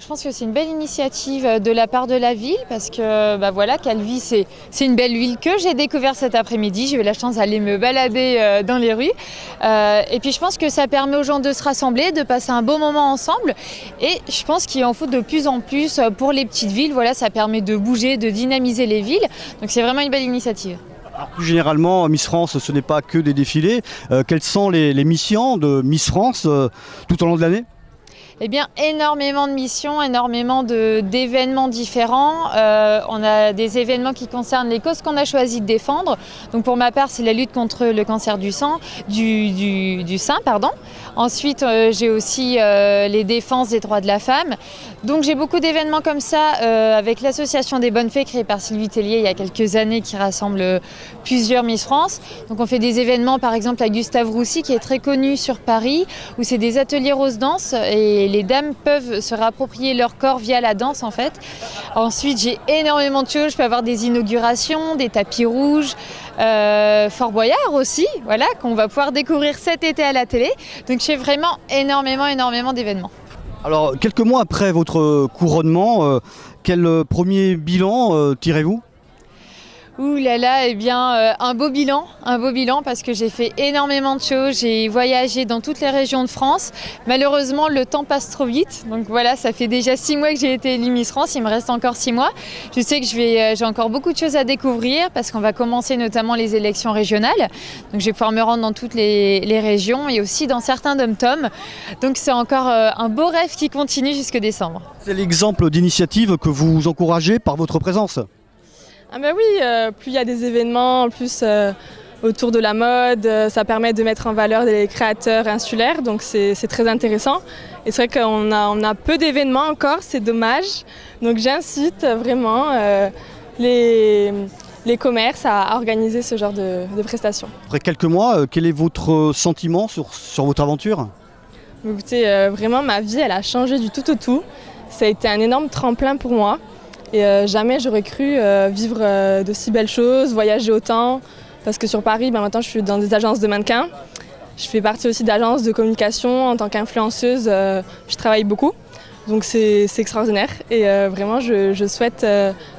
Je pense que c'est une belle initiative de la part de la ville parce que voilà, Calvi c'est une belle ville que j'ai découvert cet après-midi. J'ai eu la chance d'aller me balader dans les rues et puis je pense que ça permet aux gens de se rassembler, de passer un beau moment ensemble et je pense qu'il en faut de plus en plus pour les petites villes. Voilà, ça permet de bouger, de dynamiser les villes. Donc c'est vraiment une belle initiative. Alors, plus généralement, Miss France, ce n'est pas que des défilés. Quelles sont les missions de Miss France tout au long de l'année ? Eh bien, énormément de missions, énormément d'événements différents. On a des événements qui concernent les causes qu'on a choisi de défendre. Donc pour ma part, c'est la lutte contre le cancer du sein. Ensuite, j'ai aussi les défenses des droits de la femme. Donc j'ai beaucoup d'événements comme ça avec l'association des Bonnes Fées créée par Sylvie Tellier il y a quelques années qui rassemble plusieurs Miss France. Donc on fait des événements par exemple à Gustave Roussy qui est très connu sur Paris où c'est des ateliers rose danse et les dames peuvent se réapproprier leur corps via la danse en fait. Ensuite j'ai énormément de choses, je peux avoir des inaugurations, des tapis rouges, Fort Boyard aussi, voilà, qu'on va pouvoir découvrir cet été à la télé. Donc je fais vraiment énormément d'événements. Alors, quelques mois après votre couronnement, quel premier bilan tirez-vous ? Ouh là là, eh bien un beau bilan parce que j'ai fait énormément de choses, j'ai voyagé dans toutes les régions de France. Malheureusement, le temps passe trop vite, donc voilà, ça fait déjà 6 mois que j'ai été élue Miss France, il me reste encore 6 mois. Je sais que j'ai encore beaucoup de choses à découvrir parce qu'on va commencer notamment les élections régionales, donc je vais pouvoir me rendre dans toutes les régions et aussi dans certains dom-toms. Donc c'est encore un beau rêve qui continue jusque décembre. C'est l'exemple d'initiative que vous encouragez par votre présence ? Ah ben oui, plus il y a des événements, plus autour de la mode, ça permet de mettre en valeur des créateurs insulaires, donc c'est très intéressant. Et c'est vrai qu'on a peu d'événements encore, c'est dommage. Donc j'incite vraiment les commerces à organiser ce genre de prestations. Après quelques mois, quel est votre sentiment sur votre aventure ? Écoutez, vraiment ma vie elle a changé du tout au tout. Ça a été un énorme tremplin pour moi. Et jamais j'aurais cru vivre de si belles choses, voyager autant. Parce que sur Paris, maintenant je suis dans des agences de mannequins. Je fais partie aussi d'agences de communication en tant qu'influenceuse. Je travaille beaucoup. Donc c'est extraordinaire. Et vraiment je souhaite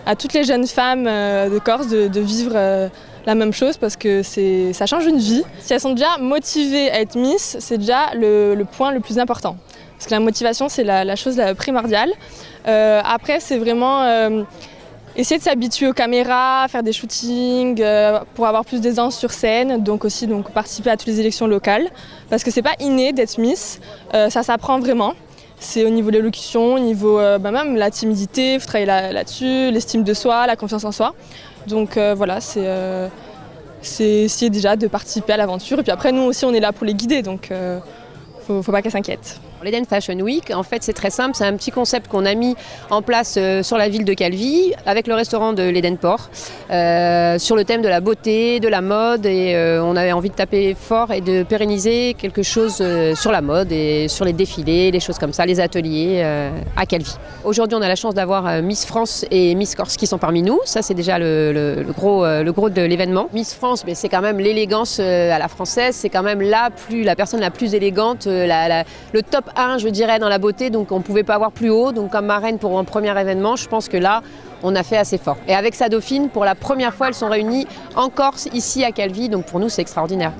à toutes les jeunes femmes de Corse de vivre la même chose parce que ça change une vie. Si elles sont déjà motivées à être Miss, c'est déjà le point le plus important. Parce que la motivation, c'est la chose primordiale. Après, c'est vraiment essayer de s'habituer aux caméras, faire des shootings pour avoir plus d'aisance sur scène. Donc aussi participer à toutes les élections locales. Parce que c'est pas inné d'être Miss, ça s'apprend vraiment. C'est au niveau de l'élocution, au niveau même la timidité, il faut travailler là-dessus, l'estime de soi, la confiance en soi. Donc voilà, c'est essayer déjà de participer à l'aventure. Et puis après, nous aussi, on est là pour les guider. Donc faut pas qu'elles s'inquiètent. L'Eden Fashion Week, en fait, c'est très simple. C'est un petit concept qu'on a mis en place sur la ville de Calvi avec le restaurant de l'Eden Port sur le thème de la beauté, de la mode et on avait envie de taper fort et de pérenniser quelque chose sur la mode et sur les défilés, les choses comme ça, les ateliers à Calvi. Aujourd'hui, on a la chance d'avoir Miss France et Miss Corse qui sont parmi nous. Ça, c'est déjà le gros de l'événement. Miss France, mais c'est quand même l'élégance à la française. C'est quand même la personne la plus élégante, le top 1, je dirais, dans la beauté, donc on ne pouvait pas avoir plus haut. Donc comme marraine pour un premier événement, je pense que là, on a fait assez fort. Et avec sa dauphine, pour la première fois, elles sont réunies en Corse, ici à Calvi, donc pour nous, c'est extraordinaire.